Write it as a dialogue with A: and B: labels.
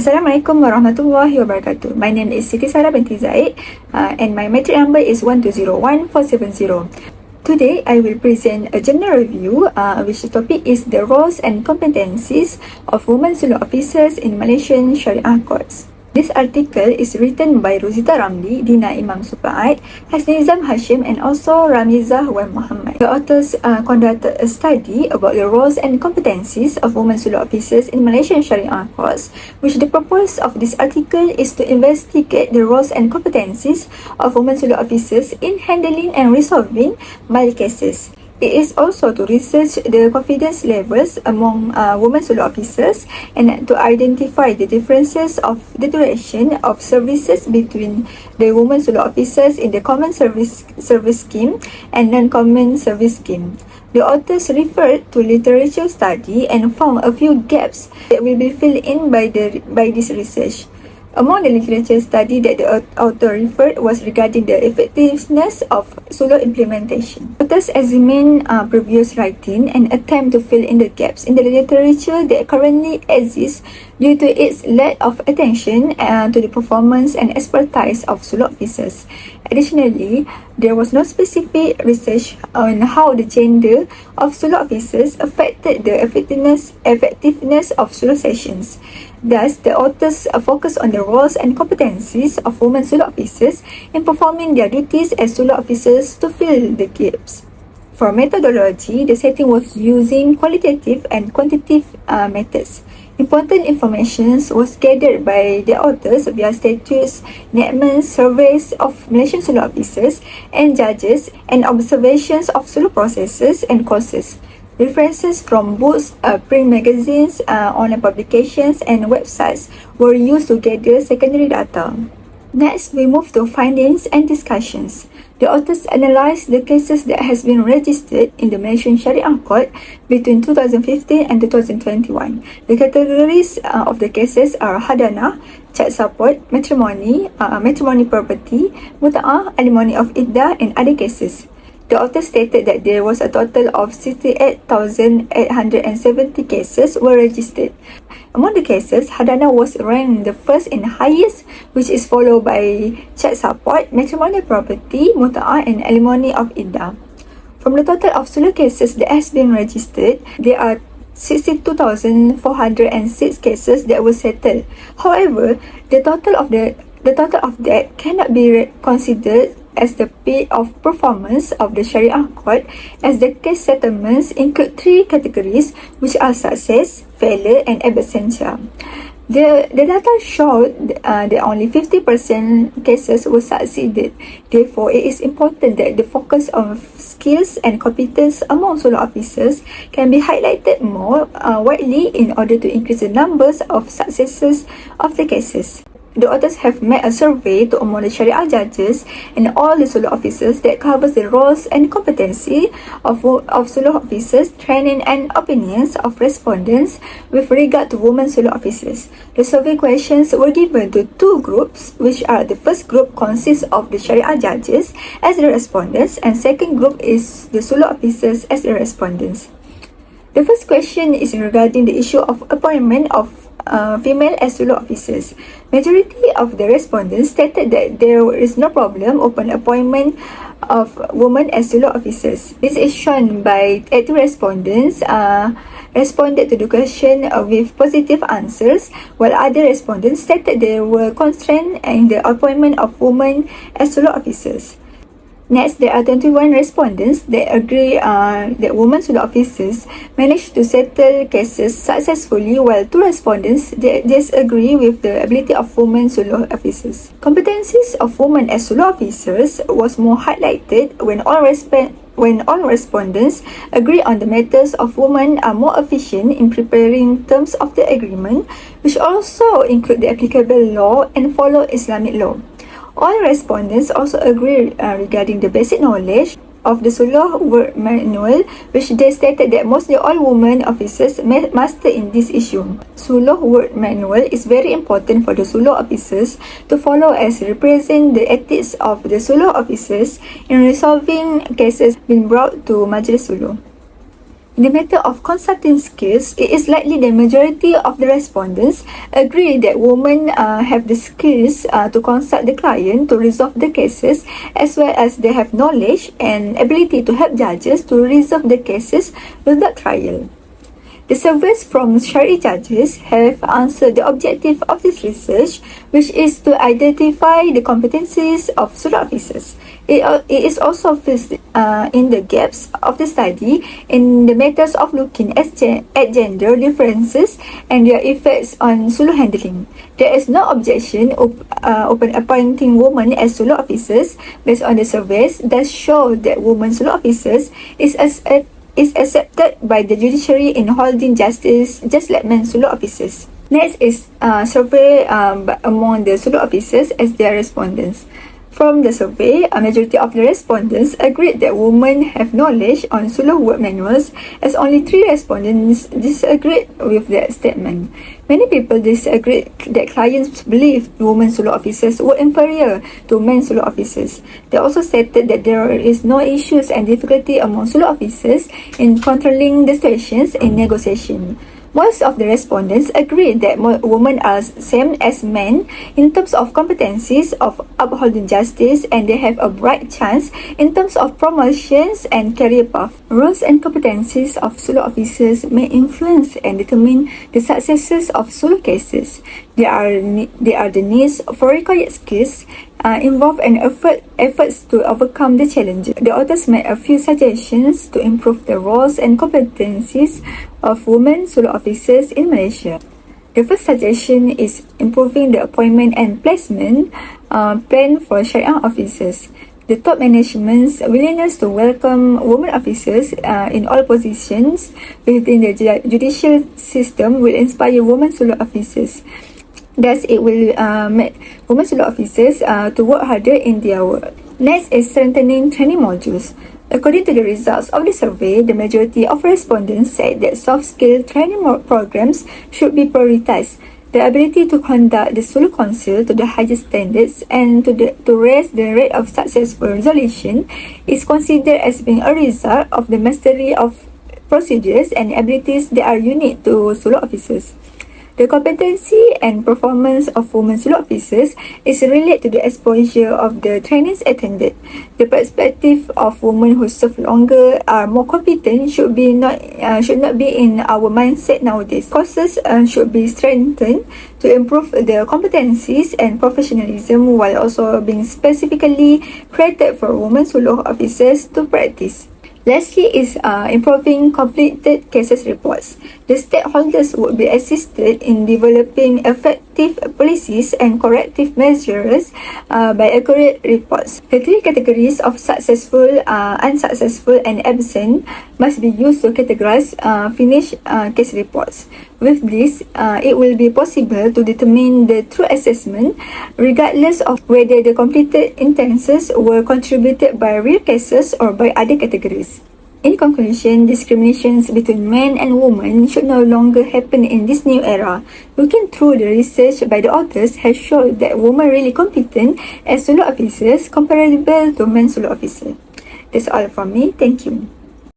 A: Assalamualaikum warahmatullahi wabarakatuh. My name is Siti Binti Zaid and my metric number is 1201470. Today, I will present a general review which the topic is the roles and competencies of women solo officers in Malaysian Sharia courts. This article is written by Rosita Ramli, Dina Imam Supaat, Hasnizam Hashim and also Ramizah Wan Muhammad. The authors conducted a study about the roles and competencies of women solo officers in Malaysian Sharia courts, which the purpose of this article is to investigate the roles and competencies of women solo officers in handling and resolving male cases. It is also to research the confidence levels among women solo officers and to identify the differences of the duration of services between the women solo officers in the common service scheme and non-common service scheme. The authors referred to literature study and found a few gaps that will be filled in by this research. Among the literature study that the author referred was regarding the effectiveness of solo implementation. Authors examine previous writing and attempt to fill in the gaps in the literature that currently exists due to its lack of attention to the performance and expertise of solo officers. Additionally, there was no specific research on how the gender of solo officers affected the effectiveness of solo sessions. Thus, the authors focus on the roles and competencies of women solo officers in performing their duties as solo officers to fill the gaps. For methodology, the setting was using qualitative and quantitative methods. Important information was gathered by the authors via statutes, enactments, surveys of Malaysian solo officers and judges, and observations of solo processes and courses. References from books, print magazines, online publications, and websites were used to gather secondary data. Next, we move to findings and discussions. The authors analysed the cases that has been registered in the Malaysian Sharia Court between 2015 and 2021. The categories of the cases are hadana, child support, matrimony, matrimony property, muta'ah, alimony of iddah, and other cases. The author stated that there was a total of 68,870 cases were registered. Among the cases, hadana was ranked the first and highest, which is followed by child support, matrimonial property, muta'ah, and alimony of iddah. From the total of solo cases that has been registered, there are 62,406 cases that were settled. However, the total of that cannot be considered as the peak of performance of the Sharia court, as the case settlements include three categories, which are success, failure, and absentia. The data showed that only 50% cases were succeeded. Therefore, it is important that the focus on skills and competence among solo officers can be highlighted more widely in order to increase the numbers of successes of the cases. The authors have made a survey to among the Sharia judges and all the solo officers that covers the roles and competency of solo officers, training and opinions of respondents with regard to women solo officers. The survey questions were given to two groups, which are the first group consists of the Sharia judges as the respondents and second group is the solo officers as the respondents. The first question is regarding the issue of appointment of female as solo officers. Majority of the respondents stated that there is no problem upon appointment of women as solo officers. This is shown by 80 respondents responded to the question with positive answers, while other respondents stated there were constraints in the appointment of women as solo officers. Next, there are 21 respondents that agree that women solo officers managed to settle cases successfully, while 2 respondents disagree with the ability of women solo officers. Competencies of women as solo officers was more highlighted when all respondents agree on the matters of women are more efficient in preparing terms of the agreement, which also include the applicable law and follow Islamic law. All respondents also agree regarding the basic knowledge of the solo work manual, which they stated that mostly all women officers master in this issue. Solo work manual is very important for the solo officers to follow as represent the ethics of the solo officers in resolving cases being brought to Majlis Solo. In In the matter of consulting skills, it is likely the majority of the respondents agree that women have the skills to consult the client to resolve the cases, as well as they have knowledge and ability to help judges to resolve the cases without trial. The surveys from Shari'i judges have answered the objective of this research, which is to identify the competencies of sulu officers. It is also filled in the gaps of the study in the matters of looking at gender differences and their effects on sulu handling. There is no objection open appointing women as sulu officers based on the surveys that show that women sulu officers is accepted by the judiciary in holding justice just like men sulu officers. Next is survey among the sulu officers as their respondents. From the survey, a majority of the respondents agreed that women have knowledge on sulu work manuals, as only 3 respondents disagreed with that statement. Many people disagreed that clients believed women sulu officers were inferior to men sulu officers. They also stated that there is no issues and difficulty among sulu officers in controlling the situations in negotiation. Most of the respondents agree that women are same as men in terms of competencies of upholding justice, and they have a bright chance in terms of promotions and career path. Roles and competencies of sulu officers may influence and determine the successes of sulu cases. They are the needs for required skills involve and efforts to overcome the challenges. The authors made a few suggestions to improve the roles and competencies of women sulu officers in Malaysia. The first suggestion is improving the appointment and placement plan for Sharia officers. The top management's willingness to welcome women officers in all positions within the judicial system will inspire women sulu officers. Thus, it will make women sulu officers to work harder in their work. Next is strengthening training modules. According to the results of the survey, the majority of respondents said that soft skill training programs should be prioritized. The ability to conduct the Sulu Council to the highest standards and to raise the rate of successful resolution is considered as being a result of the mastery of procedures and abilities that are unique to Sulu officers. The competency and performance of women Sulu officers is related to the exposure of the trainings attended. The perspective of women who serve longer are more competent should not be in our mindset nowadays. Courses should be strengthened to improve the competencies and professionalism while also being specifically created for women Sulu officers to practice. Lastly is improving completed cases reports. The stakeholders would be assisted in developing effective policies and corrective measures by accurate reports. The 3 categories of successful, unsuccessful and absent must be used to categorize finished case reports. With this, it will be possible to determine the true assessment regardless of whether the completed instances were contributed by real cases or by other categories. In conclusion, discriminations between men and women should no longer happen in this new era. Looking through the research by the authors has shown that women are really competent as Sulu officers comparable to men Sulu officers. That's all from me. Thank you.